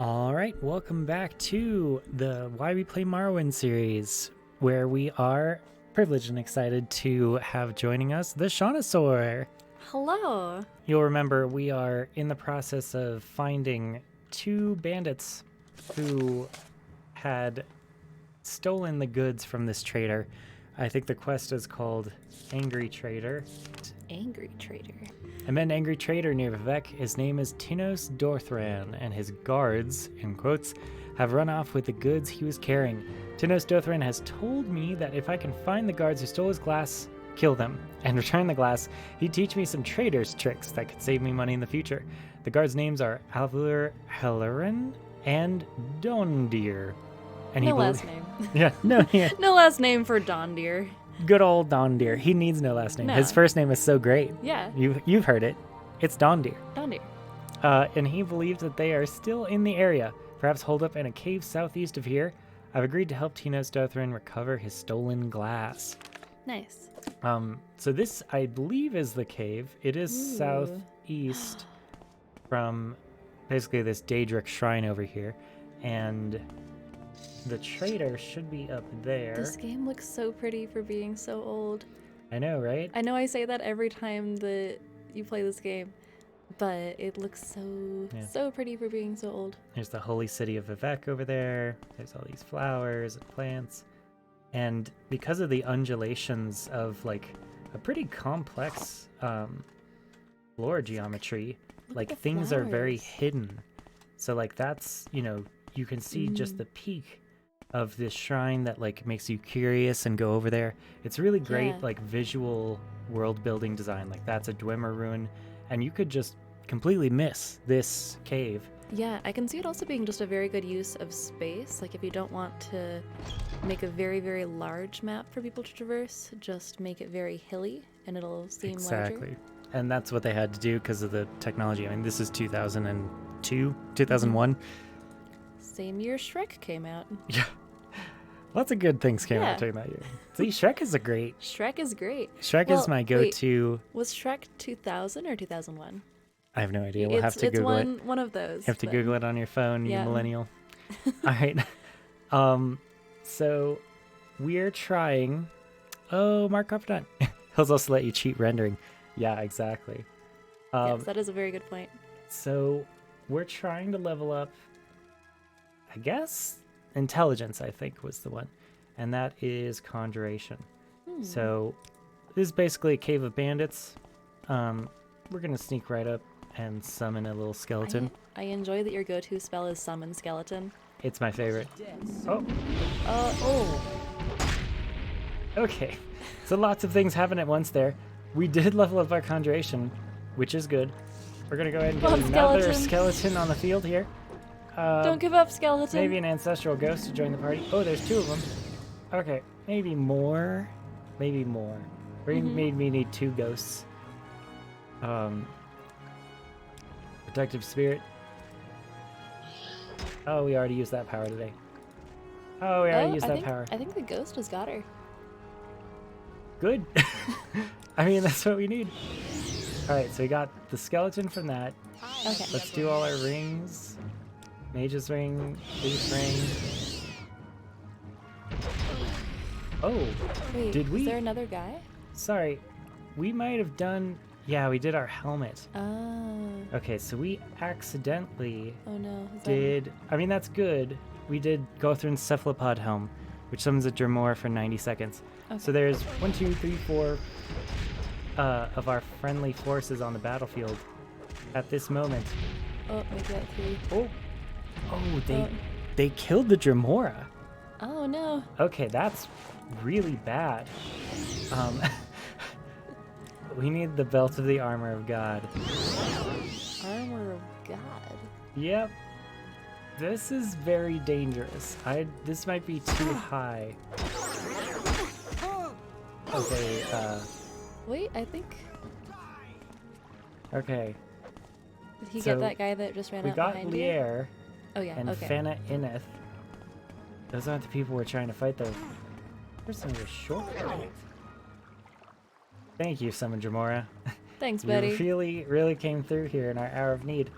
All right, welcome back to the Why We Play Morrowind series, where we are privileged and excited to have joining us the Shawnasaur. Hello. You'll remember we are in the process of finding two bandits who had stolen the goods from this trader. I think the quest is called Angry Trader. Angry Trader. I met an angry trader near Vivek. His name is Tinos Dorthran, and his guards, in quotes, have run off with the goods he was carrying. Tinos Dorthran has told me that if I can find the guards who stole his glass, kill them, and return the glass, he'd teach me some trader's tricks that could save me money in the future. The guards' names are Alvur Hellerin and Dondir. And No last name. Yeah, no, yeah. No last name for Dondir. Good old Dondir. He needs no last name. No. His first name is so great. Yeah. You've heard it. It's Dondir. Dondir. And he believes that they are still in the area, perhaps holed up in a cave southeast of here. I've agreed to help Tinos Dorthran recover his stolen glass. Nice. So this, I believe, is the cave. It is Ooh. southeast from basically this Daedric shrine over here. And the trader should be up there. This game looks so pretty for being so old. I know, right? I know I say that every time that you play this game, but it looks so pretty for being so old. There's the holy city of Vivek over there. There's all these flowers and plants. And because of the undulations of like a pretty complex floor geometry, like things are very hidden. So like that's, you can see just the peak of this shrine that like makes you curious and go over there. It's really great, like visual world building design. Like that's a Dwemer ruin, and you could just completely miss this cave. Yeah, I can see it also being just a very good use of space. Like if you don't want to make a very, very large map for people to traverse, just make it very hilly and it'll seem larger. And that's what they had to do because of the technology. I mean, this is 2002, 2001. Same year Shrek came out. Yeah. Lots of good things came out during that year. See, Shrek is great. Shrek is great. Shrek is my go-to. Wait, was Shrek 2000 or 2001? I have no idea. We'll have to Google it. It's one of those. You have to Google it on your phone, you millennial. All right. So we're trying. Oh, Mark Confidant. He'll also let you cheat rendering. Yeah, exactly. Yes, that is a very good point. So we're trying to level up, I guess, intelligence, I think, was the one. And that is conjuration. So this is basically a cave of bandits. We're going to sneak right up and summon a little skeleton. I enjoy that your go-to spell is summon skeleton. It's my favorite. Oh. Okay. So lots of things happen at once there. We did level up our conjuration, which is good. We're going to go ahead and get another skeleton on the field here. Don't give up, skeleton. Maybe an ancestral ghost to join the party. Oh, there's two of them. Okay, maybe more. Maybe more. We maybe need two ghosts. Protective spirit. Oh, we already used that power today. Oh, we already used that power. I think the ghost has got her. Good. I mean, that's what we need. All right, so we got the skeleton from that. Okay. Let's do all our rings. Mage's ring, thief ring. Oh, Wait, did we? Is there another guy? Sorry, we might have done. Yeah, we did our helmet. Oh. Okay, so we accidentally Oh no. I mean, that's good. We did go through cephalopod helm, which summons a Dremora for 90 seconds. Okay. So there's 1, 2, 3, 4 of our friendly forces on the battlefield at this moment. Oh, make that 3. Oh, they killed the Dremora. Oh no. Okay, that's really bad. We need the belt of the armor of God. Armor of God. Yep. This is very dangerous. This might be too high. Okay, Wait, I think... Okay. Did he get that guy that just ran out behind you? We got Lier and okay. Fana Ineth. Those aren't the people we're trying to fight, though. There's another shortcut. Thank you, Summon Dremora. Thanks, buddy. You really came through here in our hour of need.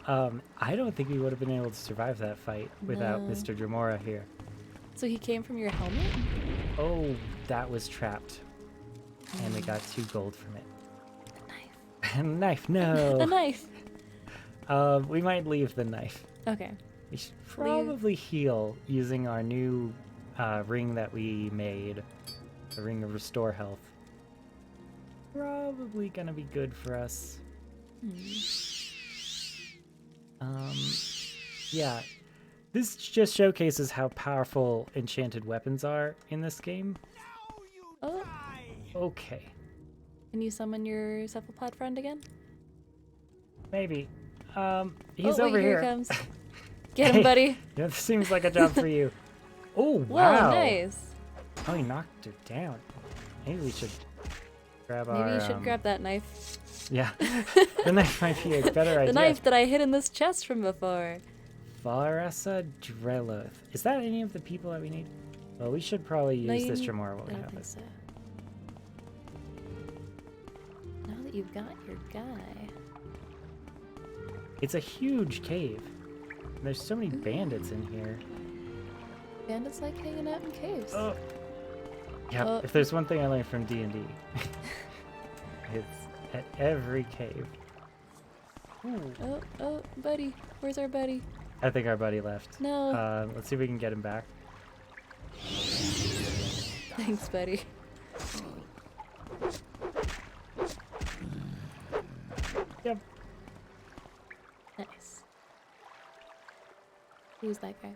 I don't think we would have been able to survive that fight without No. Mr. Dremora here. So he came from your helmet? Oh, that was trapped. And we got 2 gold from it. A knife. A knife, no! A knife! We might leave the knife. Okay. We should probably heal using our new ring that we made. The Ring of Restore Health. Probably gonna be good for us. Yeah. This just showcases how powerful enchanted weapons are in this game. Oh, Okay. can you summon your cephalopod friend again? Maybe. He's oh, wait, over here here. he comes. Get him, buddy. Yeah, this seems like a job for you. Oh, Whoa, wow. nice. Oh, he knocked her down. Maybe we should grab our... Maybe you should grab that knife. Yeah, the knife might be a better idea. The knife that I hid in this chest from before. Varasa Dreloth. Is that any of the people that we need? Well, we should probably use this Dremora while we I don't have think it. so. Now that you've got your guy. It's a huge cave. There's so many bandits in here. Bandits like hanging out in caves. Oh. Yeah, if there's one thing I learned from D&D, it's at every cave. Ooh. Oh, buddy. Where's our buddy? I think our buddy left. No. Let's see if we can get him back. Thanks, buddy. Yep. Nice. Who's that guy?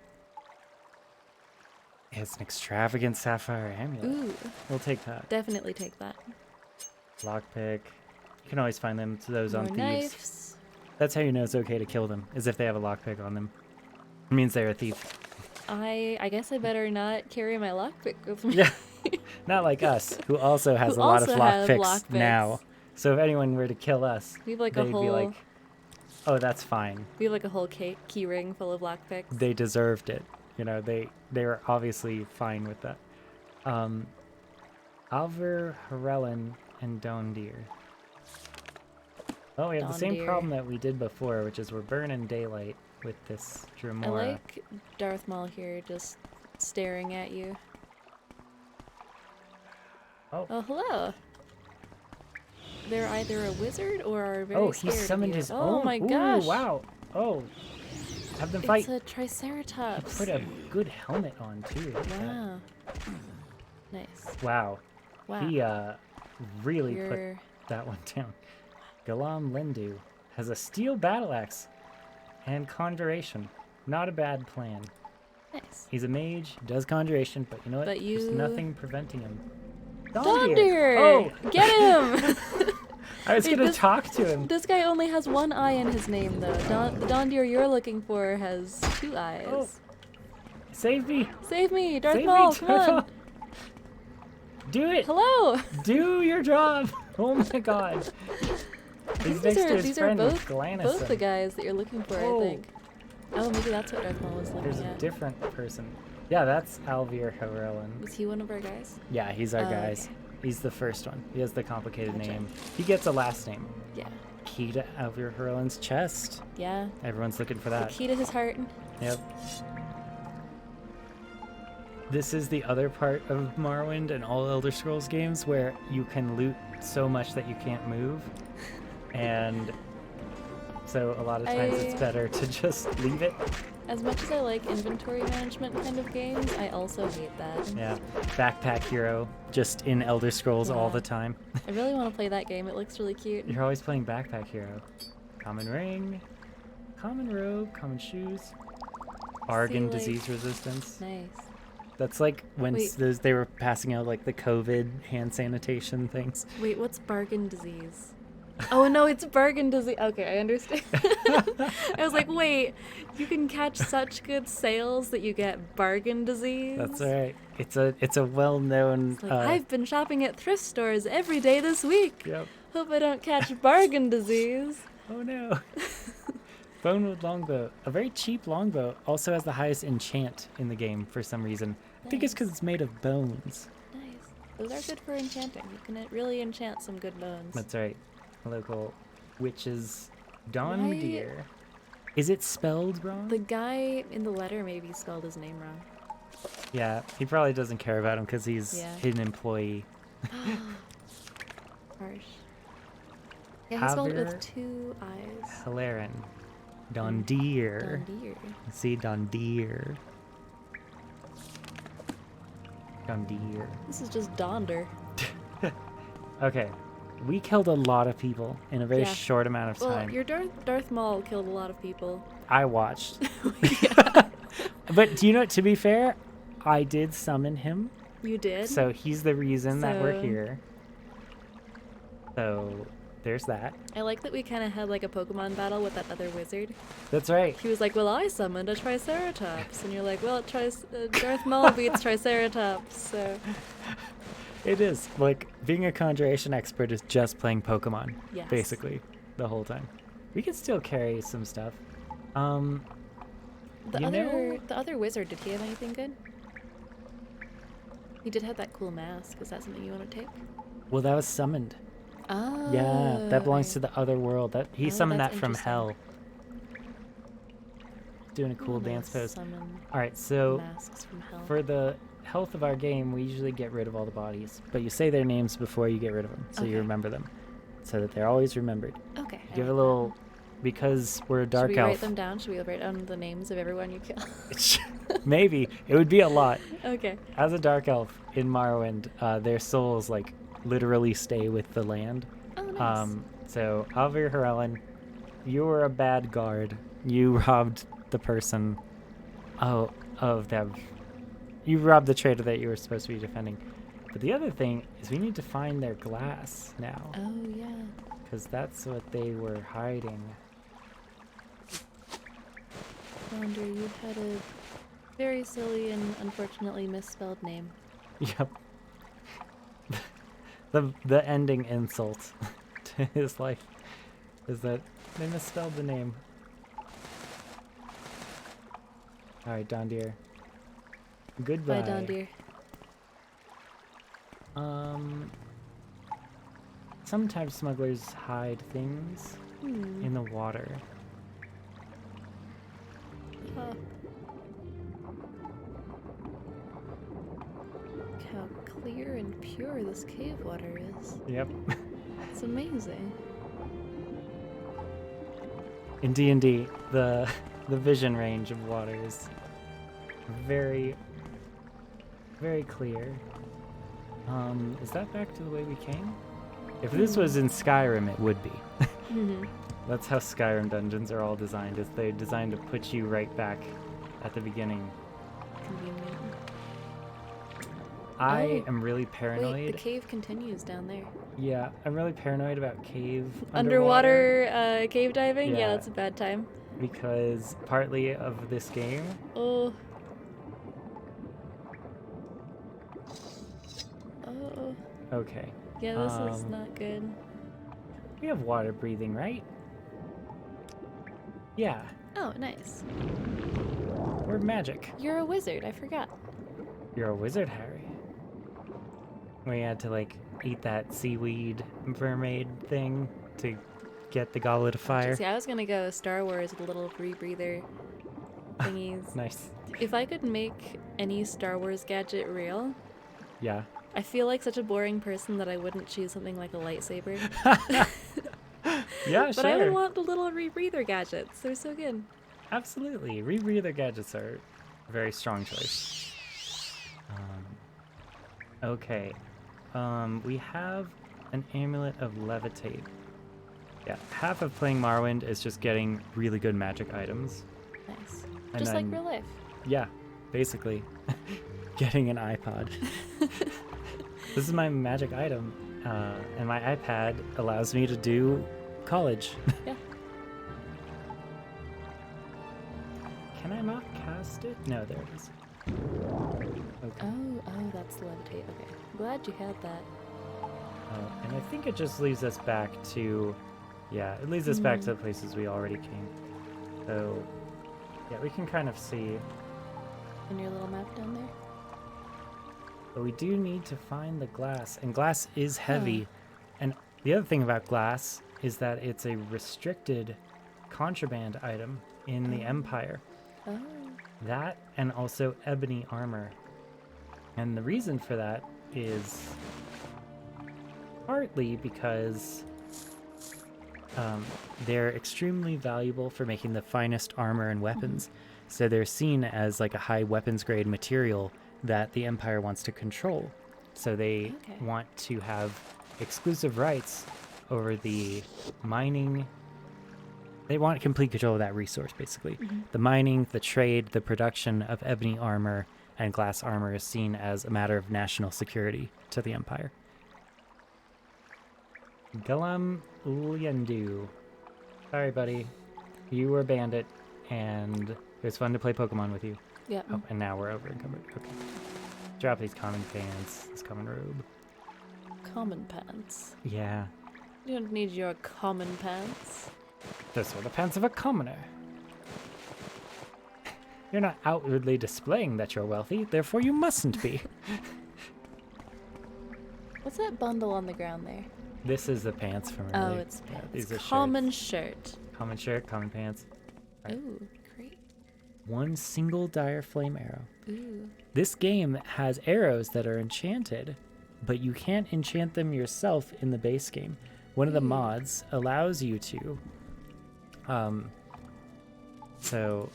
It's an extravagant sapphire amulet. Ooh, We'll take that. definitely take that. Lockpick. You can always find them to those on More thieves. knives. That's how you know it's okay to kill them, is if they have a lockpick on them. It means they're a thief. I guess I better not carry my lockpick with me. Yeah. Not like us, who also has Who a lot of also have lockpicks lockpicks. now. So if anyone were to kill us, We have like they'd a whole be like, oh, that's fine. we have like a whole key ring full of lockpicks. They deserved it. You know, they were obviously fine with that. Alver, Harellen, and Dondir. Oh, we have the same Dondir. problem that we did before, which is we're burning daylight with this Dremora. I like Darth Maul here just staring at you. Oh. Oh, hello. They're either a wizard or are very Oh, scared he of summoned you. his Oh own. my Ooh, gosh. wow. Oh. Have them fight. It's a Triceratops. Put a good helmet on, too. Look at that. Wow. Nice. Wow. Wow. He really put You're... that one down. Galam Lindu has a steel battle axe and conjuration. Not a bad plan. Nice. He's a mage, does conjuration, but you know what? But There's you- nothing preventing him. Dondir! Oh! Get him! I was Wait, gonna this- talk to him. This guy only has one eye in his name, though. The Dondir you're looking for has 2 eyes. Oh. Save me! Save me, Darth Save Maul, me! come Darth on! Maul. Do it! Hello! Do your job! Oh my god! He's next to his these are friend both Glanison. the guys that you're looking for, Oh. I think. Oh, maybe that's what Darth Maul was looking There's a at. different person. Yeah, that's Alvir Harellen. Was he one of our guys? Yeah, he's our Oh, guys. okay. He's the first one. He has the complicated Gotcha. name. He gets a last name. Yeah. Key to Alvir Harellen's chest. Yeah. Everyone's looking for The that. key to his heart. Yep. This is the other part of Morrowind and all Elder Scrolls games where you can loot so much that you can't move. And so a lot of times it's better to just leave it. As much as I like inventory management kind of games, I also hate that. Yeah. Backpack Hero, just in Elder Scrolls all Yeah. the time. I really want to play that game. It looks really cute. You're always playing Backpack Hero. Common ring, common robe, common shoes, bargain like- disease resistance. Nice. That's like when Wait. they were passing out like the COVID hand sanitation things. Wait, what's bargain disease? Oh no, it's bargain disease. Okay, I understand. I was like, wait, you can catch such good sales that you get bargain disease? That's right. It's a well-known. It's like, I've been shopping at thrift stores every day this week. Yep. Hope I don't catch bargain disease. Oh no. Bonewood longbow, a very cheap longbow, also has the highest enchant in the game for some reason. I think it's because it's made of bones. Nice. Those are good for enchanting. You can really enchant some good bones. That's right. Local witches, Dawn Why- Deer. Is it spelled wrong? The guy in the letter maybe spelled his name wrong. Yeah, he probably doesn't care about him because he's Yeah. an employee. Harsh. Yeah, he spelled it Javier with 2 I's. Halerin. Dondir. Dondir. See, Dondir. Dondir. This is just Donder. Okay, we killed a lot of people in a very Yeah. short amount of Well, time. your Darth Maul killed a lot of people. I watched. Yeah. But do you know, to be fair, I did summon him. You did? So he's the reason that we're So- here. So there's that. I like that we kind of had like a Pokemon battle with that other wizard. That's right. He was like, well, I summoned a Triceratops. And you're like, well, Darth Maul beats Triceratops, so... It is. Like, being a conjuration expert is just playing Pokemon, Yes. basically, the whole time. We can still carry some stuff. The You know- other wizard, did he have anything good? He did have that cool mask. Is that something you want to take? Well, that was summoned. Oh. Yeah, that belongs to the other world. That he Oh, summoned that that's from interesting. hell. Doing a cool I'm gonna dance pose. summon All right, so masks from hell. for the health of our game, we usually get rid of all the bodies, but you say their names before you get rid of them, so you Okay. remember them, so that they're always remembered. Okay. I Give a like little, because we're a that. dark Should we write elf. them down? Should we write down the names of everyone you kill? Maybe it would be a lot. Okay. As a dark elf in Morrowind, their souls like literally stay with the land. Oh, nice. So Javier Harellen, you were a bad guard. You robbed the person. Of them. You robbed the trader that you were supposed to be defending. But the other thing is we need to find their glass now, Oh, yeah. because that's what they were hiding. Wonder, you had a very silly and unfortunately misspelled name. Yep. The ending insult to his life is that they misspelled the name. All right, Dondir. Goodbye. Bye, Dondir. Sometimes smugglers hide things in the water. Huh. Look how clear and pure this cave water is. Yep. It's amazing. In D&D, the vision range of water is very, very clear. Is that back to the way we came? If this was in Skyrim, it would be. That's how Skyrim dungeons are all designed, is they're designed to put you right back at the beginning. Convenient. I Oh, am really paranoid. Wait, the cave continues down there. Yeah, I'm really paranoid about cave Underwater cave diving? Yeah, Yeah. that's a bad time. because partly of this game. Oh. Oh. Okay, Yeah, this is not good. we have water breathing, right? Yeah, Oh, nice. we're magic. You're a wizard, I forgot. You're a wizard, Harry. We had to like eat that seaweed mermaid thing to get the goblet of fire. See, I was gonna go Star Wars with a little rebreather thingies. Nice. If I could make any Star Wars gadget real, Yeah. I feel like such a boring person that I wouldn't choose something like a lightsaber. Yeah, But sure. I would want the little rebreather gadgets. They're so good. Absolutely. Rebreather gadgets are a very strong choice. Okay. We have an amulet of levitate. Yeah, half of playing Morrowind is just getting really good magic items. Nice. And Just like then- real life. Yeah, basically. Getting an iPod. This is my magic item. And my iPad allows me to do college. Yeah. Can I not cast it? No, there it is. Okay. Oh, that's the levitate. Okay. Glad you had that. And I think it just leads us back to, yeah, it leads us back to the places we already came. So, yeah, we can kind of see, In your little map down there. but we do need to find the glass, and glass is heavy. And the other thing about glass is that it's a restricted contraband item in the Empire. Oh. That and also ebony armor. And the reason for that is partly because they're extremely valuable for making the finest armor and weapons. So they're seen as like a high weapons grade material that the Empire wants to control. So they want to have exclusive rights over the mining. They want complete control of that resource, basically. The mining, the trade, the production of ebony armor and glass armor is seen as a matter of national security to the Empire. Galam Ulyandu. Sorry, buddy. You were a bandit, and it was fun to play Pokemon with you. Yeah. Oh, and now we're over encumbered. Okay. Drop these common pants, this common robe. Common pants. Yeah. You don't need your common pants. Those are the pants of a commoner. You're not outwardly displaying that you're wealthy, therefore you mustn't be. What's that bundle on the ground there? This is the pants from Oh, earlier. it's Yeah, pants. these are Common shirts. shirt. Common shirt, common pants. Right. Ooh, great. One single dire flame arrow. Ooh. This game has arrows that are enchanted, but you can't enchant them yourself in the base game. One of the mods allows you to. So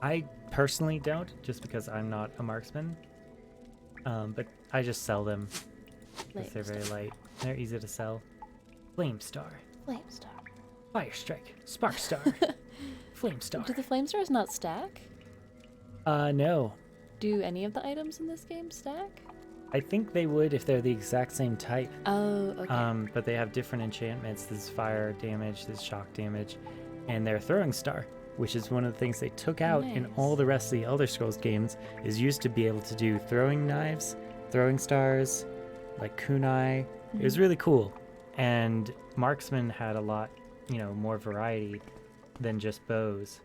I personally don't, just because I'm not a marksman. But I just sell them because they're very light. They're easy to sell. Flame Star, Flame Star. Fire Strike, Spark Star, Flame Star. Do the flame stars not stack? No. Do any of the items in this game stack? I think they would if they're the exact same type. Oh, okay. But they have different enchantments. This is fire damage, this is shock damage, and their throwing star, which is one of the things they took out in Nice. all the rest of the Elder Scrolls games, is used to be able to do throwing knives, throwing stars, like kunai. It was really cool. And marksmen had a lot, more variety than just bows.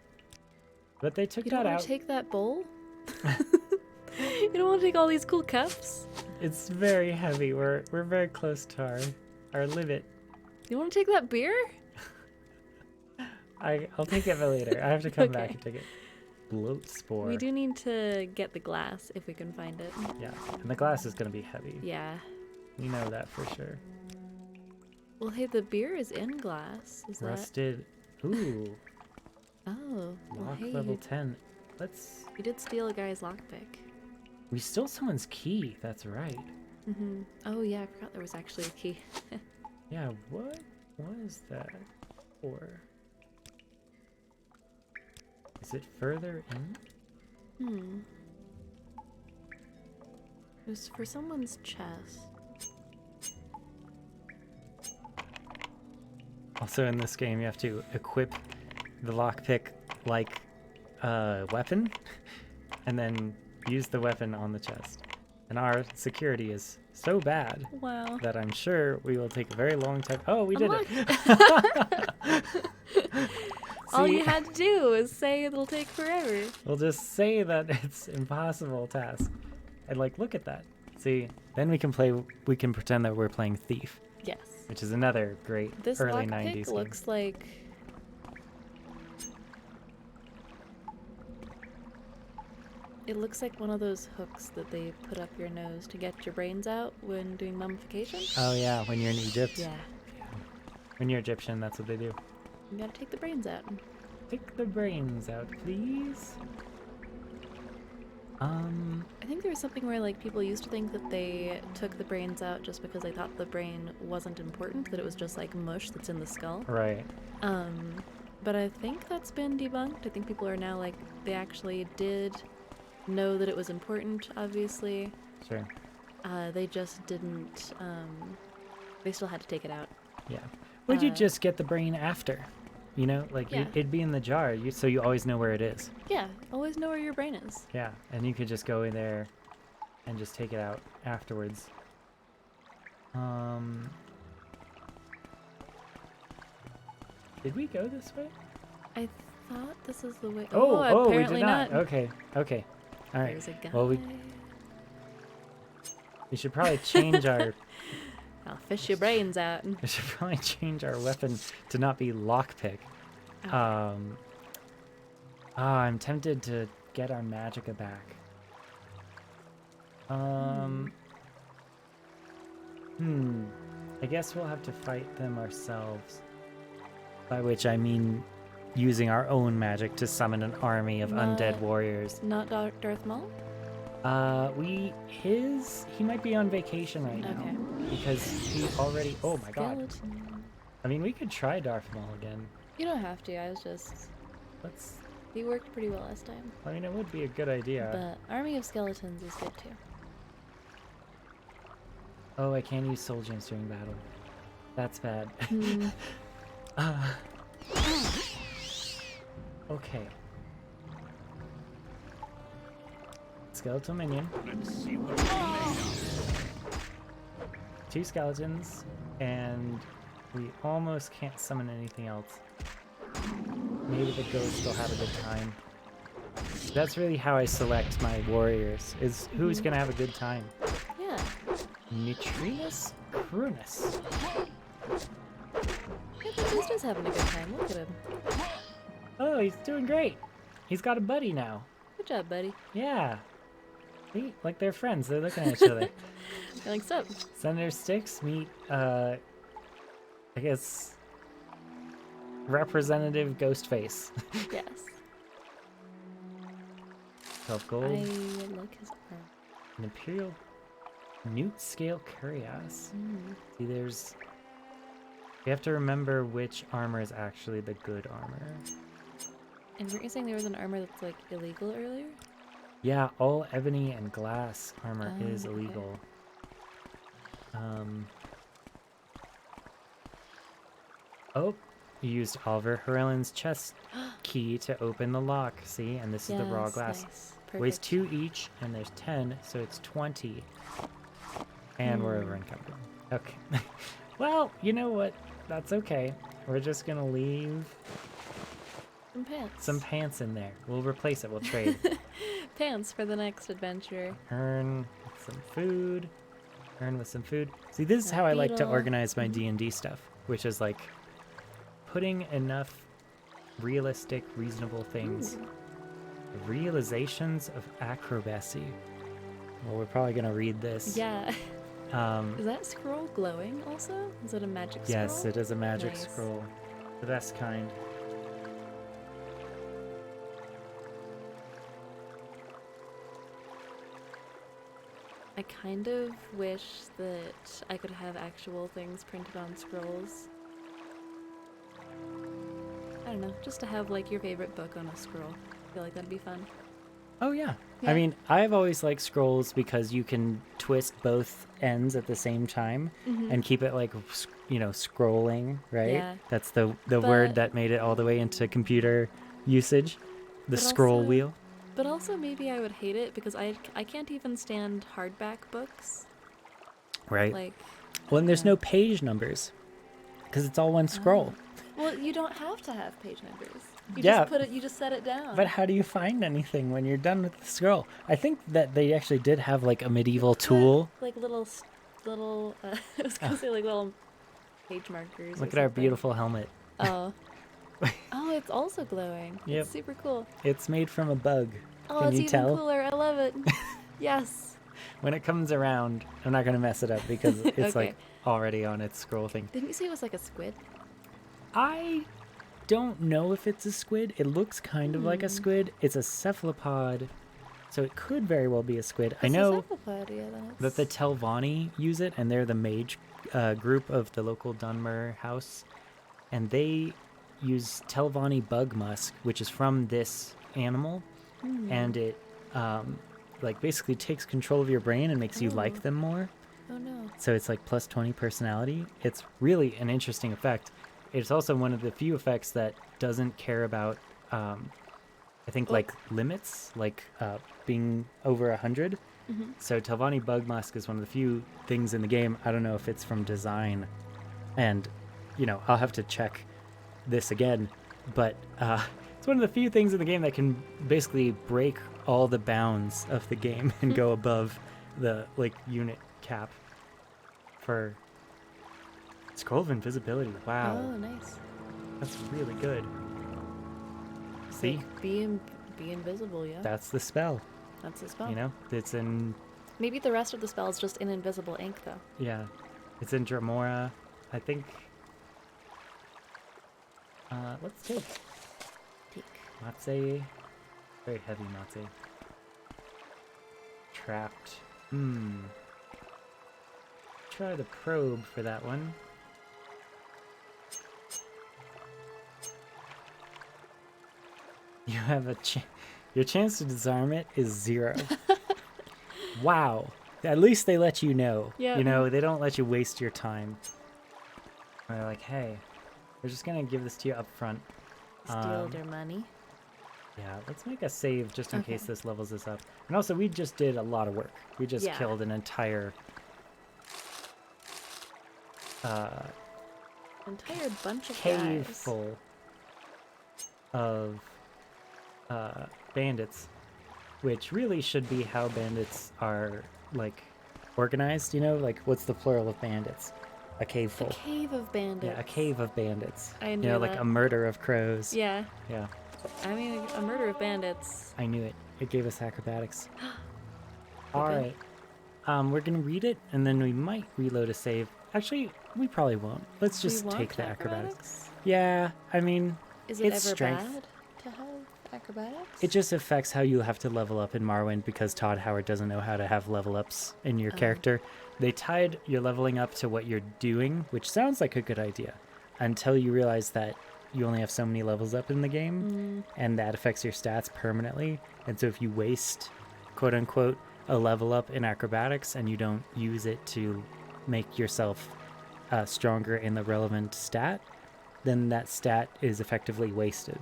But they took You that don't want out. to take that bowl? You don't want to take all these cool cups? It's very heavy. We're very close to our limit. You want to take that beer? I'll take it later. I have to come back Okay. and take it. Bloat spore. We do need to get the glass if we can find it. Yeah, and the glass is going to be heavy. Yeah. You know that for sure. Well, hey, the beer is in glass. Is Rusted. Ooh, that? Oh. Well, lock hey, level 10. Let's. you did steal a guy's lockpick. We stole someone's key. That's right. Oh yeah, I forgot there was actually a key. Yeah, what was that for? Is it further in? It was for someone's chest. Also in this game, you have to equip the lockpick like a weapon, and then use the weapon on the chest. And our security is so bad Wow. that I'm sure we will take a very long time. Oh, we did Unlocked. it. All See? you had to do was say it'll take forever. We'll just say that it's impossible task. And look at that. See, then we can pretend that we're playing Thief, Yes. which is another great This early lockpick 90s looks like... It looks like one of those hooks that they put up your nose to get your brains out when doing mummification. Oh yeah, when you're in Egypt. Yeah. When you're Egyptian, that's what they do. You gotta take the brains out. Take the brains out, please. I think there was something where people used to think that they took the brains out just because they thought the brain wasn't important, that it was just mush that's in the skull. Right. But I think that's been debunked. I think people are now they actually did know that it was important, obviously. Sure. They just didn't, they still had to take it out. Yeah. Would you just get the brain after? Yeah. It'd be in the jar, so you always know where it is. Yeah, always know where your brain is. Yeah, and you could just go in there and just take it out afterwards. Did we go this way? I thought this is the way. Oh, we apparently did not. not. Okay. All right. There's a guy. Well, we should probably change our. I'll fish your brains out. We should probably change our weapon to not be lockpick. I'm tempted to get our magicka back. I guess we'll have to fight them ourselves. By which I mean using our own magic to summon an army of undead warriors. Not Darth Maul? He might be on vacation right now. Okay. Because he already, oh my god. Skeleton. I mean, we could try Darth Maul again. You don't have to, I was just... Let's, He worked pretty well last time. I mean, it would be a good idea. But Army of Skeletons is good too. Oh, I can't use soul gems during battle. That's bad. Okay. Skeletal minion. Let's see what we're made of. 2 skeletons, and we almost can't summon anything else. Maybe the ghost will have a good time. That's really how I select my warriors, is who's gonna have a good time. Yeah. Nitrinus Crunus. Yeah, but he's just having a good time. Look at him. Oh, he's doing great. He's got a buddy now. Good job, buddy. Yeah. Like they're friends. They're looking at each other. Like so. Senator Sticks meet, I guess, Representative Ghostface. Yes. 12 gold. I like his arm. An Imperial Newt Scale Curious. See, there's... You have to remember which armor is actually the good armor. And weren't you saying there was an armor that's like illegal earlier? Yeah, all ebony and glass armor is okay. illegal. Oh, you used Oliver Harellin's chest key to open the lock. See, and this is the raw glass. Nice. Weighs Perfect. 2 each, and there's 10, so it's 20. And we're over encumbered. Okay. Well, you know what? That's okay. We're just gonna leave Some pants. some pants in there. We'll replace it. We'll trade. Pants for the next adventure. Earn some food. Earn with some food. See, this is how I like to beetle. organize my D&D stuff, which is like putting enough realistic, reasonable things. Realizations of acrobacy. Well, we're probably gonna read this. Yeah. Is that scroll glowing also? Is it a magic scroll? Yes, it is a magic Nice. scroll. The best kind. I kind of wish that I could have actual things printed on scrolls. I don't know, just to have like your favorite book on a scroll. I feel like that'd be fun. Oh yeah. Yeah. I mean, I've always liked scrolls because you can twist both ends at the same time and keep it like, you know, scrolling, right? Yeah. That's the word But- that made it all the way into computer usage. The But scroll also- wheel. But also maybe I would hate it because I can't even stand hardback books. Right. Like, Well, and there's yeah. no page numbers because it's all one scroll. well, you don't have to have page numbers. You Yeah. just put it. You just set it down. But how do you find anything when you're done with the scroll? I think that they actually did have like a medieval tool. Like little. I was gonna say like little page markers. Look or at our something. beautiful helmet. Oh. Oh, it's also glowing. Yep. It's super cool. It's made from a bug. Oh, Can it's you even tell? cooler. I love it. Yes. When it comes around, I'm not going to mess it up because it's Okay. like already on its scroll thing. Didn't you say it was like a squid? I don't know if it's a squid. It looks kind of like a squid. It's a cephalopod, so it could very well be a squid. I It's a know cephalopod, yeah, then that the it's- Telvanni use it, and they're the mage group of the local Dunmer house, and they use Telvanni bug musk, which is from this animal, and it like basically takes control of your brain and makes you like them more. Oh no. So it's like plus 20 personality. It's really an interesting effect. It's also one of the few effects that doesn't care about, I think, like limits, like being over 100. So Telvanni Bug Musk is one of the few things in the game. I don't know if it's from design. And, you know, I'll have to check this again. But it's one of the few things in the game that can basically break all the bounds of the game and go above the, like, unit cap for Scroll of Invisibility. Wow. Oh, nice. That's really good. See? Like, be invisible, yeah. That's the spell. That's the spell. You know? It's in... Maybe the rest of the spell is just in invisible ink, though. Yeah. It's in Dramora. I think... let's take Take. Matse. Very heavy Matse. Trapped. Try the probe for that one. You have a your chance to disarm it is 0. Wow. At least they let you know. Yeah. You know, they don't let you waste your time. They're like, hey, we're just gonna give this to you up front. Steal their money. Yeah, let's make a save just in Okay. case this levels us up. And also, we just did a lot of work. We just Yeah. killed an entire... Entire bunch of cave guys. full of bandits, which really should be how bandits are, like, organized, you know? Like, what's the plural of bandits? A cave A full. cave of bandits. Yeah, a cave of bandits. I You knew know, like that. a murder of crows. Yeah. Yeah, I mean, a murder of bandits. I knew it. It gave us acrobatics. Okay. Alright. We're gonna read it, and then we might reload a save. Actually, we probably won't. Let's just We want take the acrobatics. Yeah, I mean, Is it It's ever strength. bad to have acrobatics? it just affects how you have to level up in Morrowind because Todd Howard doesn't know how to have level ups in your Oh. character. They tied your leveling up to what you're doing, which sounds like a good idea, until you realize that you only have so many levels up in the game, and that affects your stats permanently. And so if you waste, quote unquote, a level up in acrobatics and you don't use it to make yourself stronger in the relevant stat, then that stat is effectively wasted.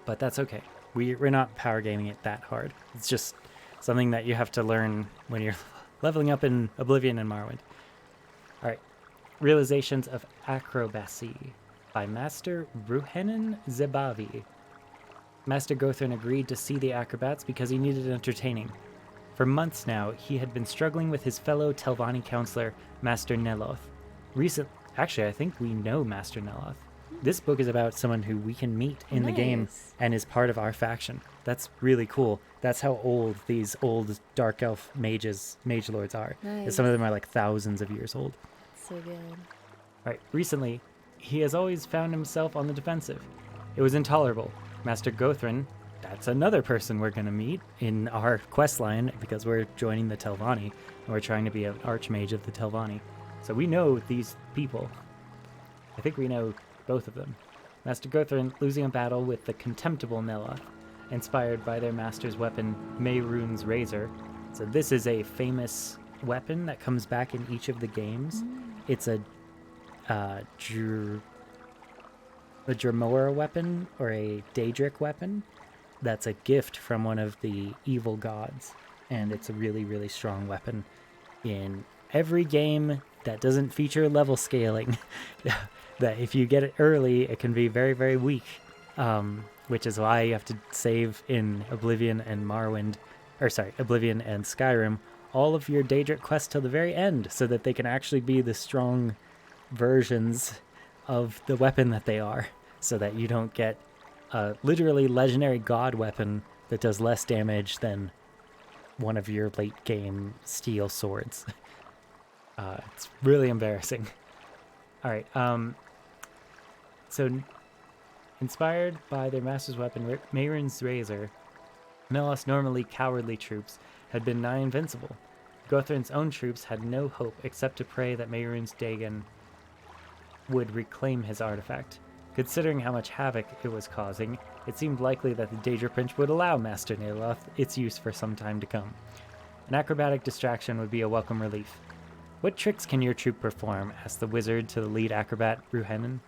But that's okay. We're not power gaming it that hard. It's just something that you have to learn when you're leveling up in Oblivion and Morrowind. All right. Realizations of Acrobacy by Master Ruhenin Zebavi. Master Gothrin agreed to see the acrobats because he needed entertaining. For months now, he had been struggling with his fellow Telvanni counselor, Master Neloth. Actually, I think we know Master Neloth. This book is about someone who we can meet in the game Nice. and is part of our faction. That's really cool. That's how old these old dark elf mage lords are. Nice. Some of them are like thousands of years old. So good. Right, recently, he has always found himself on the defensive. It was intolerable. Master Gothrin, that's another person we're going to meet in our quest line because we're joining the Telvanni and we're trying to be an archmage of the Telvanni. So we know these people. I think we know both of them. Master Gothrin losing a battle with the contemptible Neloth, inspired by their master's weapon, Mehrunes Razor. So this is a famous weapon that comes back in each of the games. It's a Dramora weapon or a Daedric weapon that's a gift from one of the evil gods, and it's a really, really strong weapon in every game that doesn't feature level scaling. That if you get it early, it can be very, very weak, which is why you have to save in Oblivion and Oblivion and Skyrim all of your Daedric quests till the very end so that they can actually be the strong versions of the weapon that they are, so that you don't get a literally legendary god weapon that does less damage than one of your late game steel swords. It's really embarrassing. All right. So, inspired by their master's weapon, Mehrunes Razor, Neloth's normally cowardly troops had been nigh invincible. Gothrin's own troops had no hope except to pray that Mehrunes Dagon would reclaim his artifact. Considering how much havoc it was causing, it seemed likely that the Daedra Prince would allow Master Neloth its use for some time to come. An acrobatic distraction would be a welcome relief. What tricks can your troop perform? Asked the wizard to the lead acrobat, Ruhenin.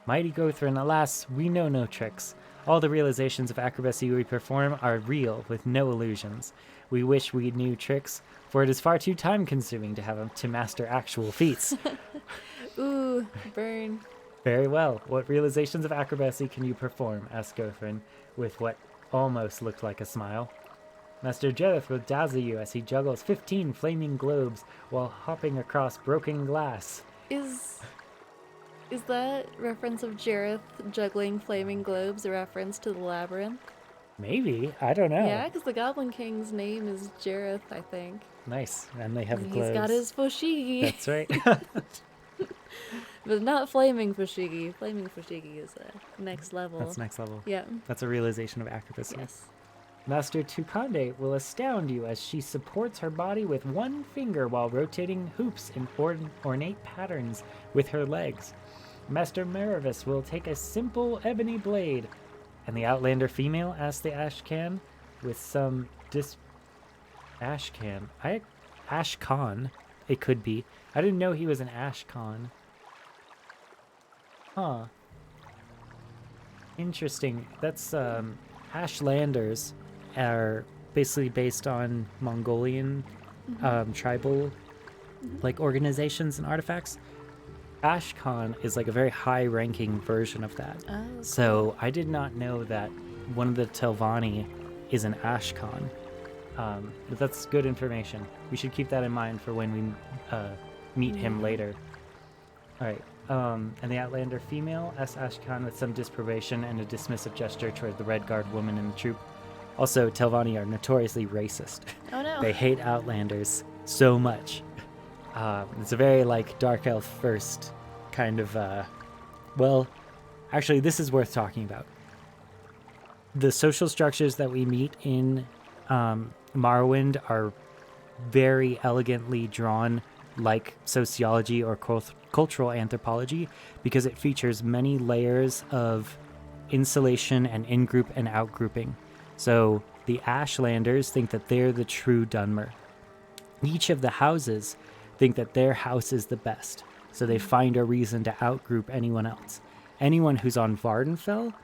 Mighty Gothrin, alas, we know no tricks. All the realizations of acrobacy we perform are real, with no illusions. We wish we knew tricks, for it is far too time-consuming to master actual feats. Ooh, burn. Very well. What realizations of acrobacy can you perform? Asked Gothrin, with what almost looked like a smile. Master Jareth will dazzle you as he juggles 15 flaming globes while hopping across broken glass. Is Is that reference of Jareth juggling flaming globes a reference to the labyrinth? Maybe. I don't know. Yeah, because the Goblin King's name is Jareth, I think. Nice. And they have And globes. he's got his Fushigi. That's right. But not flaming Fushigi. Flaming Fushigi is next level. That's next level. Yeah. That's a realization of accuracy. Yes. Master Tukande will astound you as she supports her body with one finger while rotating hoops in ornate patterns with her legs. Master Maravis will take a simple ebony blade. And the Outlander female asks the Ashcan with some Ashcan. Ashcan, it could be. I didn't know he was an Ashcan. Huh. Interesting. That's, Ashlanders are basically based on Mongolian, tribal, like, organizations and artifacts. Ashcan is like a very high-ranking version of that. Oh, So I did not know that one of the Telvanni is an Ashcan. But that's good information. We should keep that in mind for when we meet him later. All right. And the Outlander female asks Ashcan with some disapprobation and a dismissive gesture toward the Red Guard woman in the troop. Also, Telvanni are notoriously racist. Oh no. They hate Outlanders so much. It's a very, like, Dark Elf first kind of, well, actually, this is worth talking about. The social structures that we meet in Morrowind are very elegantly drawn like sociology or cultural anthropology because it features many layers of insulation and in-group and out-grouping. So the Ashlanders think that they're the true Dunmer. Each of the houses think that their house is the best, so they find a reason to outgroup anyone else. Anyone who's on Vardenfell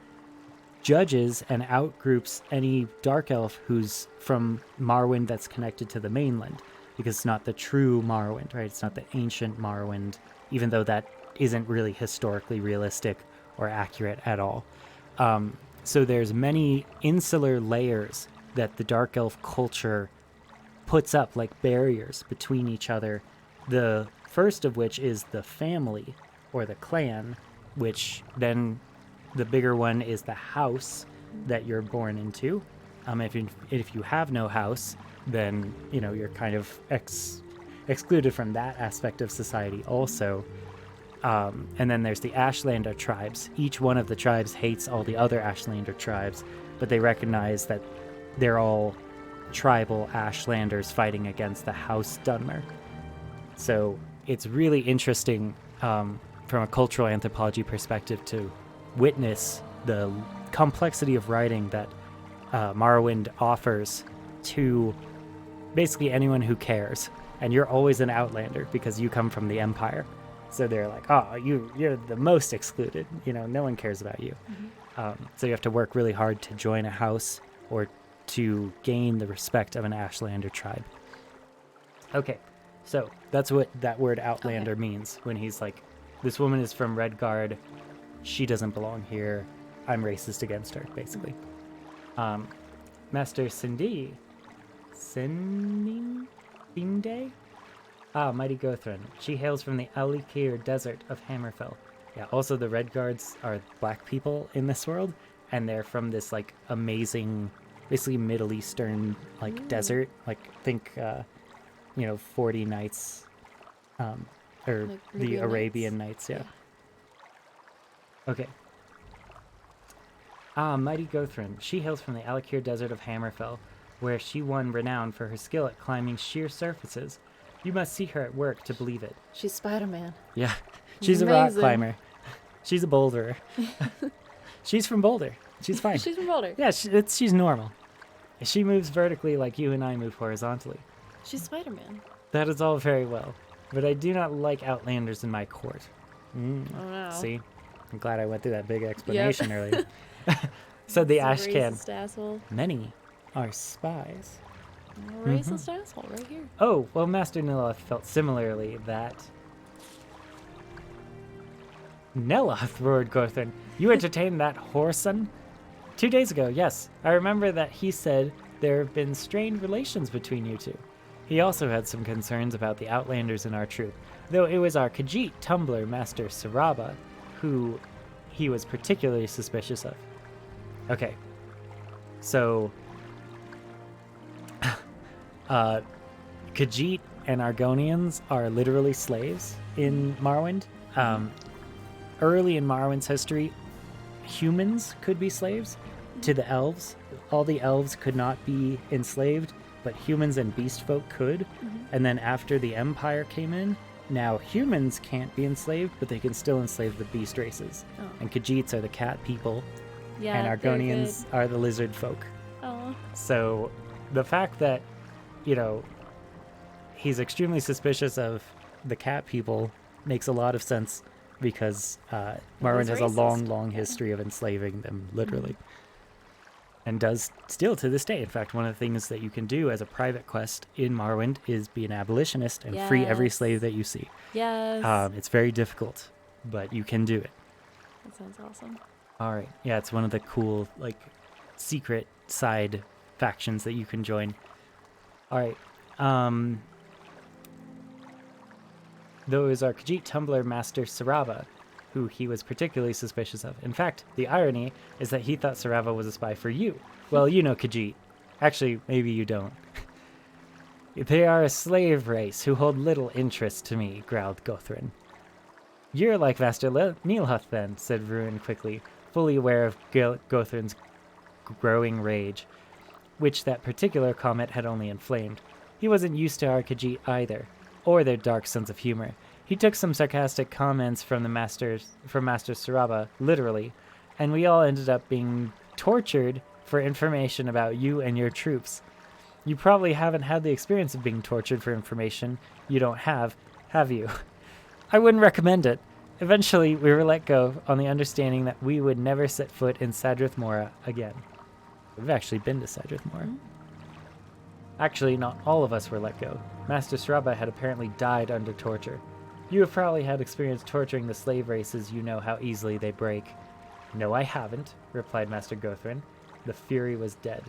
judges and outgroups any Dark Elf who's from Morrowind that's connected to the mainland, because it's not the true Morrowind, right? It's not the ancient Morrowind, even though that isn't really historically realistic or accurate at all. So there's many insular layers that the Dark Elf culture puts up, like barriers between each other. The first of which is the family, or the clan, which then the bigger one is the house that you're born into. If you have no house, then, you know, you're kind of excluded from that aspect of society also. And then there's the Ashlander tribes. Each one of the tribes hates all the other Ashlander tribes, but they recognize that they're all tribal Ashlanders fighting against the House Dunmer. So it's really interesting from a cultural anthropology perspective to witness the complexity of writing that Morrowind offers to basically anyone who cares. And you're always an Outlander because you come from the Empire. So they're like, oh, you're the most excluded. You know, no one cares about you. So you have to work really hard to join a house or to gain the respect of an Ashlander tribe. Okay, so that's what that word Outlander means when he's like, this woman is from Redguard. She doesn't belong here. I'm racist against her, basically. Master Sinde? Mighty Gothran. She hails from the Alikir Desert of Hammerfell. Yeah, also the Redguards are black people in this world, and they're from this, like, amazing, basically Middle Eastern, like, desert. Like, think, 40 Nights, or Like the Arabian Arabian Nights, yeah. Okay. Mighty Gothran. She hails from the Alikir Desert of Hammerfell, where she won renown for her skill at climbing sheer surfaces. You must see her at work to believe it. She's Spider-Man. Yeah, she's a rock Amazing. climber. She's a boulderer. She's from Boulder. She's fine. She's from Boulder. Yeah, she's normal. She moves vertically like you and I move horizontally. She's Spider-Man. That is all very well, but I do not like Outlanders in my court. Oh no. See? I'm glad I went through that big explanation earlier. Said the It's a Ashcan. Racist asshole. Many are spies. A racist asshole right here. Oh, well, Master Neloth felt similarly that... Neloth, roared Gothran. You entertained that whoreson? 2 days ago, yes. I remember that he said there have been strained relations between you two. He also had some concerns about the Outlanders in our troop, though it was our Khajiit tumbler, Master Saraba, who he was particularly suspicious of. Okay. So, Khajiit and Argonians are literally slaves in Morrowind. Early in Morrowind's history, humans could be slaves to the elves. All the elves could not be enslaved, but humans and beast folk could. And then after the Empire came in, now humans can't be enslaved, but they can still enslave the beast races. Oh. And Khajiits are the cat people, Yeah, and they're Argonians good. are the lizard folk. Oh. So the fact that, he's extremely suspicious of the cat people makes a lot of sense because Morrowind has a racist. long history of enslaving them, literally. And does still to this day. In fact, one of the things that you can do as a private quest in Morrowind is be an abolitionist and free every Yes. slave that you see. Yes. It's very difficult, but you can do it. That sounds awesome. All right. Yeah, it's one of the cool, secret side factions that you can join. All right. Those are Khajiit Tumbler Master Sarava, who he was particularly suspicious of. In fact, the irony is that he thought Sarava was a spy for you. Well, you know Khajiit. Actually, maybe you don't. They are a slave race who hold little interest to me, growled Gothrin. You're like Master Neilhuth then, said Ruin quickly, fully aware of Gothrin's growing rage, which that particular comment had only inflamed. He wasn't used to our Khajiit either, or their dark sense of humor. He took some sarcastic comments from Master Sarava, literally, and we all ended up being tortured for information about you and your troops. You probably haven't had the experience of being tortured for information you don't have you? I wouldn't recommend it. Eventually, we were let go on the understanding that we would never set foot in Sadrith Mora again. We've actually been to Sadrith Mora. Actually, not all of us were let go. Master Sarava had apparently died under torture. You have probably had experience torturing the slave races. You know how easily they break. No, I haven't, replied Master Gothrin. The fury was dead.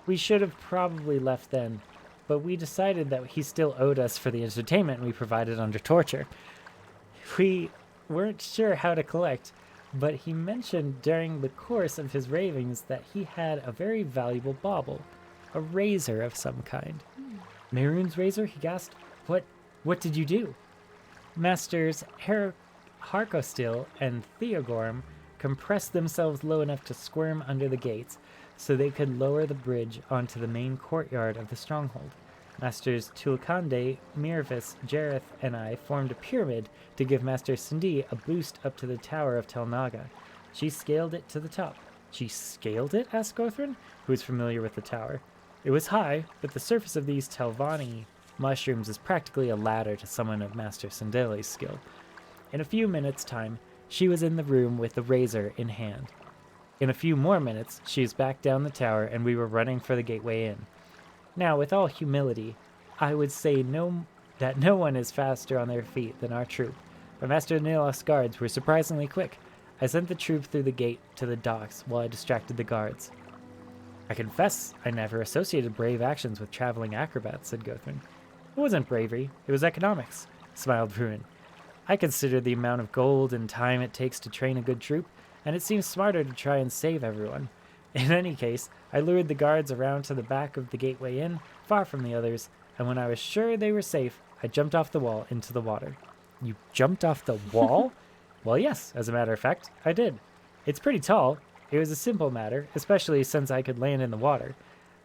We should have probably left then, but we decided that he still owed us for the entertainment we provided under torture. We weren't sure how to collect, but he mentioned during the course of his ravings that he had a very valuable bauble, a razor of some kind. Mehrunes razor, he gasped. What did you do? Masters Harkostil and Theogorm compressed themselves low enough to squirm under the gates so they could lower the bridge onto the main courtyard of the stronghold. Masters Tulkande, Mirvis, Jareth, and I formed a pyramid to give Master Sindhi a boost up to the tower of Telnaga. She scaled it to the top. She scaled it? Asked Gothrin, who was familiar with the tower. It was high, but the surface of these Telvanni mushrooms is practically a ladder to someone of Master Sindeli's skill. In a few minutes' time, she was in the room with the razor in hand. In a few more minutes, she was back down the tower and we were running for the gateway in. Now, with all humility, I would say that no one is faster on their feet than our troop, but Master Nilos's guards were surprisingly quick. I sent the troop through the gate to the docks while I distracted the guards. I confess I never associated brave actions with traveling acrobats, said Gothrin. It wasn't bravery, it was economics, smiled Ruin. I consider the amount of gold and time it takes to train a good troop, and it seems smarter to try and save everyone. In any case, I lured the guards around to the back of the gateway inn, far from the others, and when I was sure they were safe, I jumped off the wall into the water. You jumped off the wall? Well, yes, as a matter of fact, I did. It's pretty tall. It was a simple matter, especially since I could land in the water.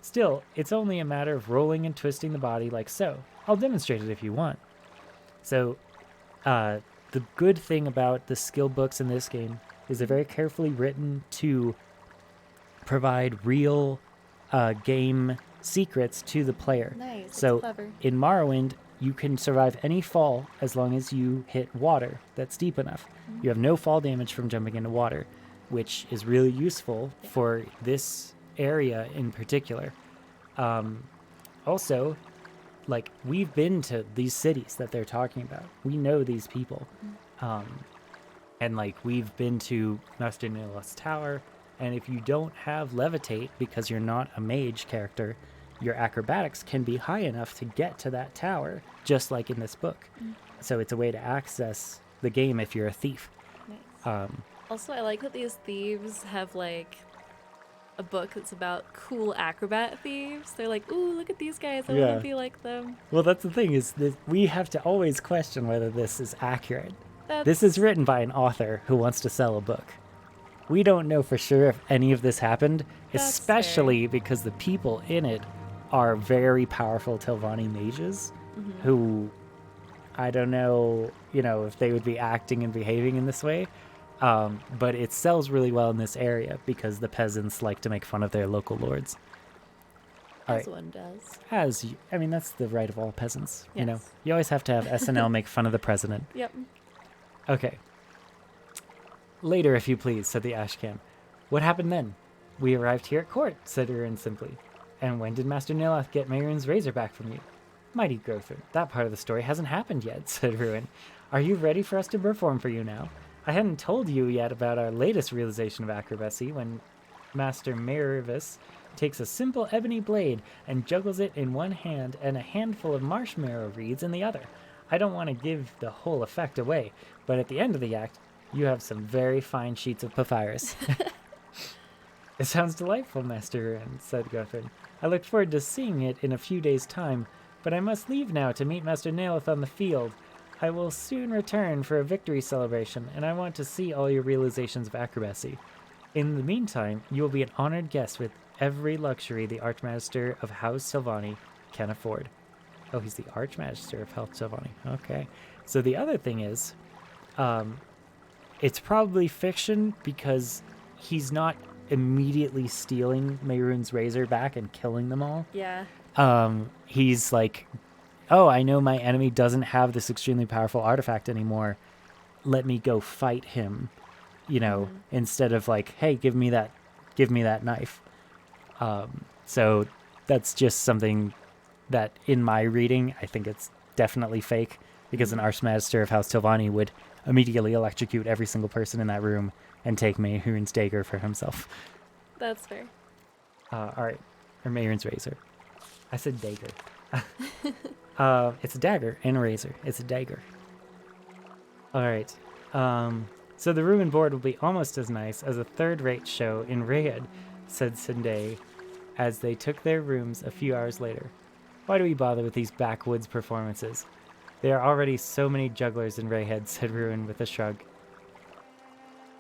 Still, it's only a matter of rolling and twisting the body like so. I'll demonstrate it if you want. So, the good thing about the skill books in this game is they're very carefully written to provide real game secrets to the player. Nice. That's So clever. in Morrowind, you can survive any fall as long as you hit water that's deep enough. You have no fall damage from jumping into water, which is really useful for this area in particular. Also, like, we've been to these cities that they're talking about. We know these people. And, like, we've been to Master Nilos's Tower, and if you don't have Levitate because you're not a mage character, your acrobatics can be high enough to get to that tower, just like in this book. So it's a way to access the game if you're a thief. Nice. Also, I like that these thieves have like a book that's about cool acrobat thieves. They're like, ooh, look at these guys. I want Yeah. to be like them. Well, that's the thing, is that we have to always question whether this is accurate. That's, This is written by an author who wants to sell a book. We don't know for sure if any of this happened, That's especially because the people in it are very powerful Telvanni mages who, I don't know, if they would be acting and behaving in this way. But it sells really well in this area because the peasants like to make fun of their local lords. All as right. one does. That's the right of all peasants. Yes. You always have to have SNL make fun of the president. Yep. Okay. Later, if you please, said the Ashcan. What happened then? We arrived here at court, said Urin simply. And when did Master Niloth get Mehrunes' razor back from you? Mighty Grother, that part of the story hasn't happened yet, said Ruin. Are you ready for us to perform for you now? I hadn't told you yet about our latest realization of acrobacy when Master Merivus takes a simple ebony blade and juggles it in one hand and a handful of marshmallow reeds in the other. I don't want to give the whole effect away, but at the end of the act, you have some very fine sheets of papyrus. It sounds delightful, Master Ruin, said Guthrin. I look forward to seeing it in a few days' time, but I must leave now to meet Master Niloth on the field. I will soon return for a victory celebration, and I want to see all your realizations of acrobacy. In the meantime, you will be an honored guest with every luxury the Archmaster of House Silvani can afford. Oh, he's the Archmaster of House Silvani. Okay. So the other thing is, it's probably fiction because he's not immediately stealing Mehrunes' razor back and killing them all. Yeah. He's like, oh, I know my enemy doesn't have this extremely powerful artifact anymore. Let me go fight him, instead of like, hey, give me that knife. So that's just something that in my reading, I think it's definitely fake because an Archmaster of House Tilvani would immediately electrocute every single person in that room and take Mehrunes' dagger for himself. That's fair. All right. Or Mehrunes' razor. I said dagger. It's a dagger and a razor. It's a dagger. All right. So the room and board will be almost as nice as a third-rate show in Rayed, said Sindai, as they took their rooms a few hours later. Why do we bother with these backwoods performances? There are already so many jugglers in Rayhead, said Ruin with a shrug.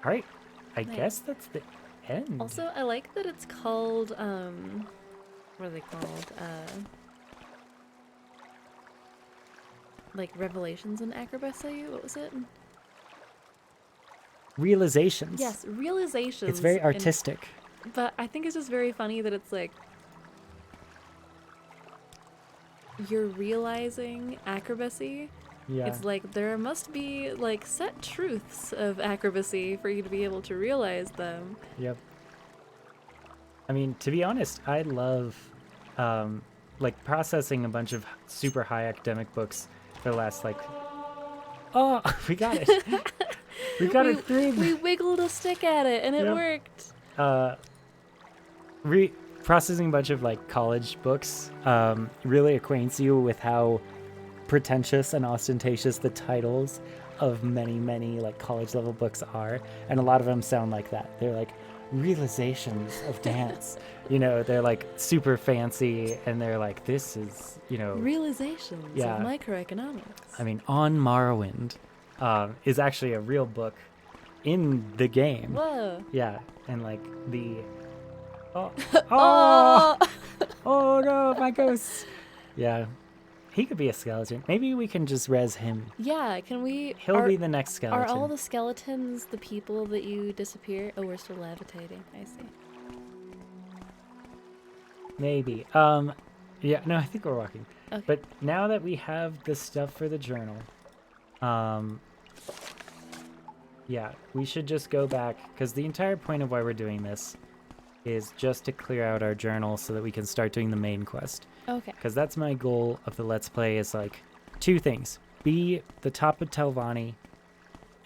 All right. I guess that's the end. Also, I like that it's called, what are they called? Like Revelations in Acrobacy? What was it? Realizations. Yes, Realizations. It's very artistic. But I think it's just very funny that it's like you're realizing acrobacy. Yeah. It's like there must be like set truths of acrobacy for you to be able to realize them. Yep. I mean, to be honest, I love like processing a bunch of super high academic books for the last oh, we got it. we got it through. We wiggled a stick at it and it worked. Processing a bunch of college books really acquaints you with how pretentious and ostentatious the titles of many college level books are, and a lot of them sound like that. They're like realizations of dance. They're super fancy, and they're like, this is Realizations of microeconomics. I mean, On Morrowind is actually a real book in the game. Whoa. Yeah, and the oh no, my ghost. Yeah, he could be a skeleton. Maybe we can just res him. Yeah, can we? He'll be the next skeleton. Are all the skeletons the people that you disappear? Oh, we're still levitating. I see. Maybe. Yeah, no, I think we're walking. Okay. But now that we have the stuff for the journal, yeah, we should just go back, because the entire point of why we're doing this is just to clear out our journal so that we can start doing the main quest. Okay. Because that's my goal of the Let's Play, is two things. Be the top of Telvanni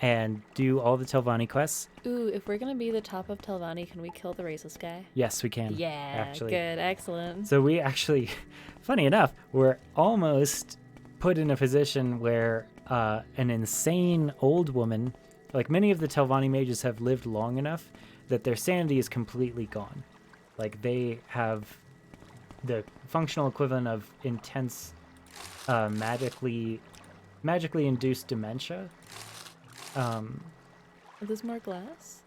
and do all the Telvanni quests. Ooh, if we're gonna be the top of Telvanni, can we kill the racist guy? Yes, we can. Yeah, actually. Good, excellent. So we actually, funny enough, we're almost put in a position where an insane old woman. Like, many of the Telvanni mages have lived long enough that their sanity is completely gone. Like, they have the functional equivalent of intense, magically induced dementia. Are those more glass?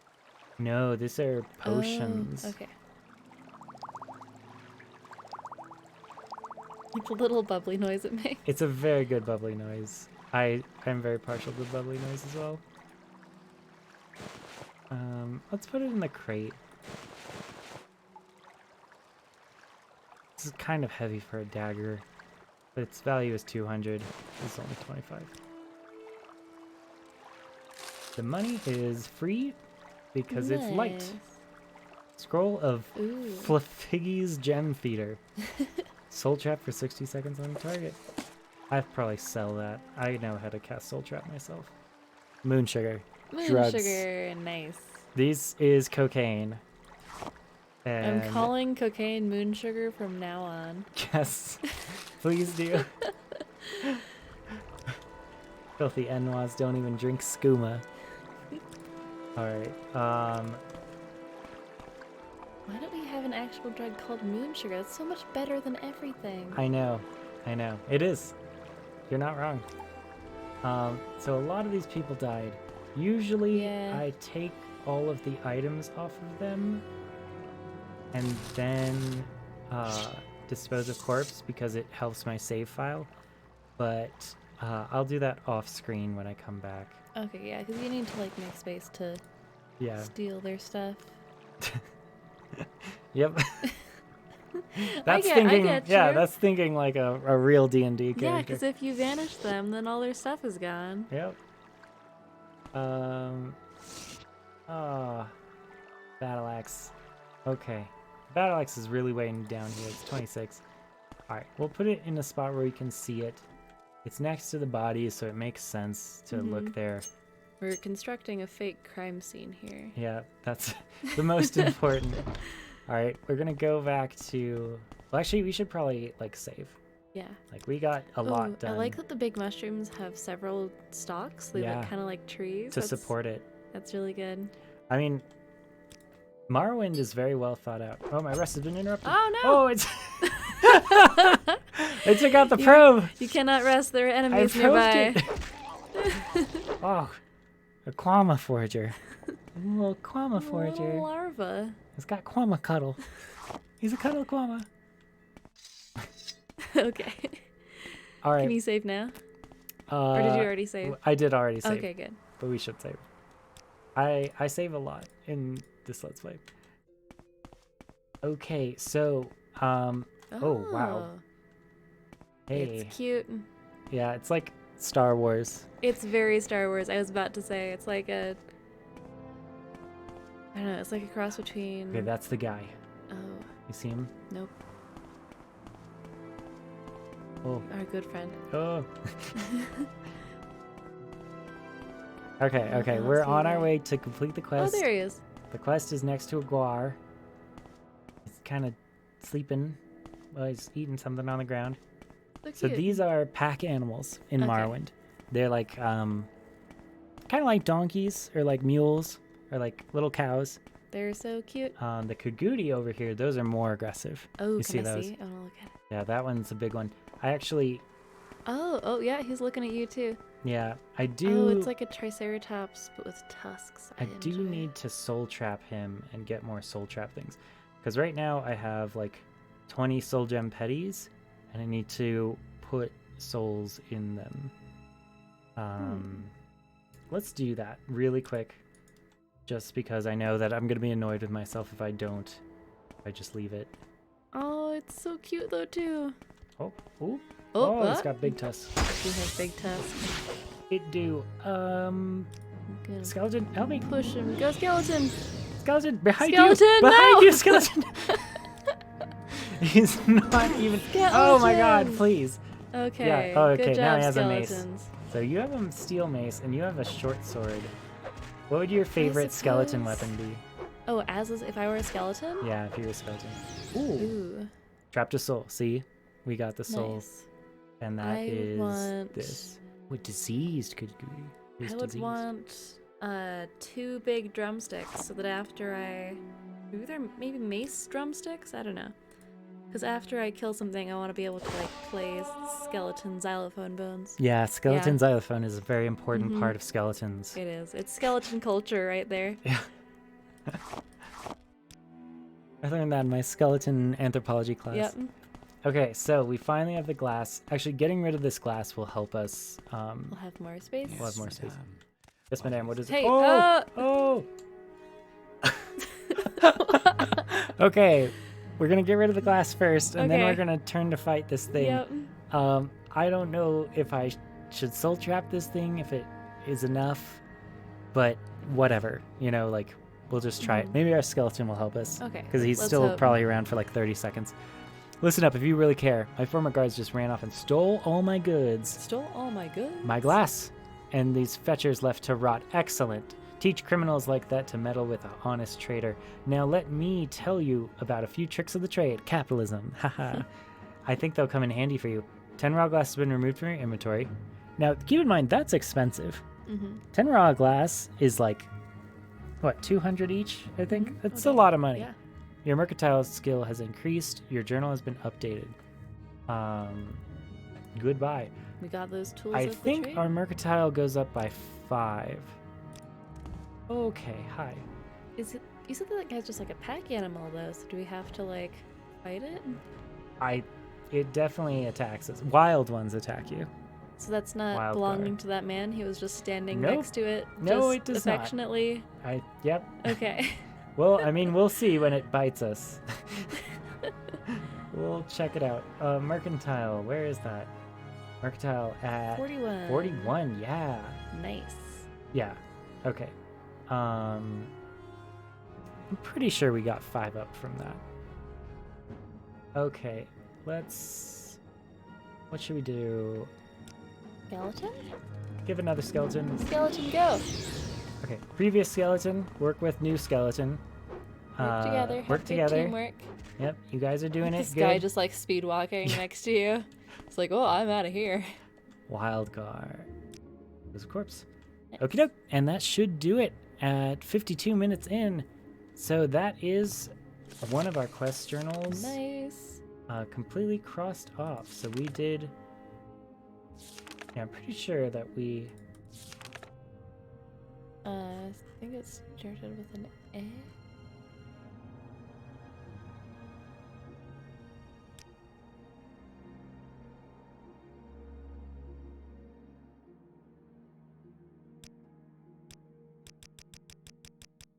No, these are potions. Oh, okay. It's a little bubbly noise it makes. It's a very good bubbly noise. I'm very partial to bubbly noise as well. Let's put it in the crate. This is kind of heavy for a dagger, but its value is 200. It's only 25. The money is free because it's light. Nice. Scroll of Ooh. Flafiggy's Gem Feeder. Soul Trap for 60 seconds on target. I'd probably sell that. I know how to cast Soul Trap myself. Moon Sugar. Moon Drugs. sugar, nice. This is cocaine. And I'm calling cocaine moon sugar from now on. yes, please do. Filthy Enwas don't even drink skooma. Alright, Why don't we have an actual drug called moon sugar? That's so much better than everything. I know. It is. You're not wrong. So a lot of these people died. Usually Yeah. I take all of the items off of them and then dispose of corpse because it helps my save file. But I'll do that off screen when I come back. Okay, yeah, because you need to like make space to Yeah. steal their stuff. Yep. I thinking. get Yeah, you. that's thinking like a real D&D character. Yeah, because if you vanish them, then all their stuff is gone. Yep. Battle axe. Okay. Battle axe is really weighing down here. It's 26. Alright, we'll put it in a spot where you can see it. It's next to the body, so it makes sense to look there. We're constructing a fake crime scene here. Yeah, that's the most important. Alright, we're gonna go back to... Well, actually, we should probably, like, save. Yeah. Like, we got a lot done. I like that the big mushrooms have several stalks. They Yeah. look kind of like trees. to support it. That's really good. I mean, Morrowind is very well thought out. Oh, my rest has been interrupted. Oh, no! Oh, it's... I took out the probe! You cannot rest. There are I enemies probed nearby. it! Oh, a Quama Forager. A little Quama Forager. Little larva. It's got Quama Cuddle. He's a Cuddle Quama. Okay. All right. Can you save now? Or did you already save? I did already save. Okay, good. But we should save. I save a lot in this Let's Play. Okay, so, oh, wow. Hey. It's cute. Yeah, it's like Star Wars. It's very Star Wars. I was about to say it's like a. I don't know. It's like a cross between. Okay, that's the guy. Oh, You see him? nope. Oh. Our good friend. Oh. Okay, I'll we're see on our that. way to complete the Oh, quest. there he is. The quest is next to a guar. He's kind of sleeping. Well, he's eating something on the ground. So cute. these are pack animals in Okay. Morrowind. They're like, kind of like donkeys or like mules or like little cows. They're so cute. The Kagudi over here, those are more aggressive. Oh, You can see I those? see? I want to look at it. Yeah, that one's a big one. I actually, Oh, yeah, he's looking at you too. yeah, I do. Oh, it's like a triceratops, but with tusks. I do enjoy. need to soul trap him and get more soul trap things. Because right now I have like 20 soul gem petties and I need to put souls in them. Let's do that really quick. Just because I know that I'm going to be annoyed with myself if I don't. If I just leave it. Oh, it's so cute though too. Oh, ooh. Oh, It's got big tusks. He has big tusks. It do. Good. Skeleton, help me. Push him. Go, skeleton. Skeleton, behind Skeleton, you. Behind no! you, skeleton. He's not even. Oh my god, Skeleton. please. Okay. Yeah, oh, okay, Good job, now he has a mace. skeletons. So you have a steel mace and you have a short sword. What would your favorite skeleton suppose- weapon be? Oh, if I were a skeleton? Yeah, if you were a skeleton. Ooh. Ooh. Trapped a soul. See? We got the soul. Nice. And that is want this. What diseased could you be? I would want 2 big drumsticks so that after I... maybe mace drumsticks? I don't know. Because after I kill something, I want to be able to like play skeleton xylophone bones. Yeah, skeleton xylophone is a very important part of skeletons. It is. It's skeleton culture right there. Yeah. I learned that in my skeleton anthropology class. Yep. Okay, so we finally have the glass. Actually, getting rid of this glass will help us. We'll have more space. We'll have more space. Yes, madam. What is Hey, it? Oh! Okay, we're gonna get rid of the glass first, and then Okay. we're gonna turn to fight this thing. Yep. I don't know if I should soul trap this thing, if it is enough, but whatever. You know, like, we'll just try it. Maybe our skeleton will help us. Okay, Because he's let's still hope. probably around for like 30 seconds. Listen up if you really care. My former guards just ran off and stole all my goods. Stole all my goods. My glass. And these fetchers left to rot. Excellent. Teach criminals like that to meddle with an honest trader. Now let me tell you about a few tricks of the trade. Capitalism. Haha. I think they'll come in handy for you. 10 raw glass has been removed from your inventory. Now, keep in mind, that's expensive. 10 raw glass is like, what, 200 each, I think? That's a lot of money. Yeah. Your mercantile skill has increased. Your journal has been updated. Goodbye. We got those tools I of the think trade. our mercantile goes up by 5. Okay, hi. Is it? You said that guy's just like a pack animal though, so do we have to like fight it? It definitely attacks us. Wild ones attack you. So that's not Wild belonging card. to that man. He was just standing Nope. next to it. No, just it does not. affectionately. Yep. Okay. Well, I mean, we'll see when it bites us. We'll check it out. Mercantile, where is that? Mercantile at 41. 41, yeah. Nice. Yeah. Okay. I'm pretty sure we got 5 up from that. Okay, let's... What should we do? Skeleton? Give another skeleton. Skeleton, go! Okay, previous skeleton, work with new skeleton. Work together. Work Have good together. teamwork. Yep, you guys are doing it This good. guy just like speed walking next to you. It's like, oh, I'm out of here. Wild guard. There's a corpse. Nice. Okie doke. And that should do it at 52 minutes in. So that is one of our quest journals Nice. completely crossed off. So we did... Yeah, I'm pretty sure that we... I think it started with an A.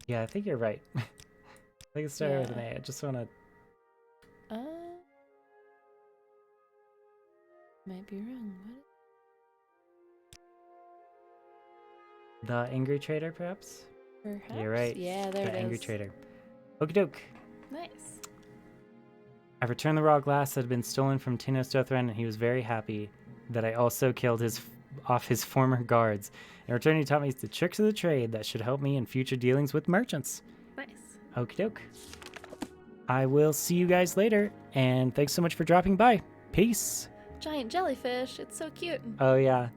Yeah, I think you're right. I think it started with an Yeah. A. I just want to... Might be wrong. What? The Angry Trader, perhaps? Perhaps? You're right. Yeah, there The it is. Angry Trader. Okie doke. Nice. I've returned the raw glass that had been stolen from Tino Stothran, and he was very happy that I also killed off his former guards. In return, he taught me the tricks of the trade that should help me in future dealings with merchants. Nice. Okie doke. I will see you guys later, and thanks so much for dropping by. Peace. Giant jellyfish. It's so cute. Oh, yeah.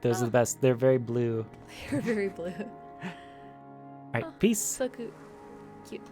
Those are the best. They're very blue. They're very blue. All right, Oh. peace. So cute. Cute.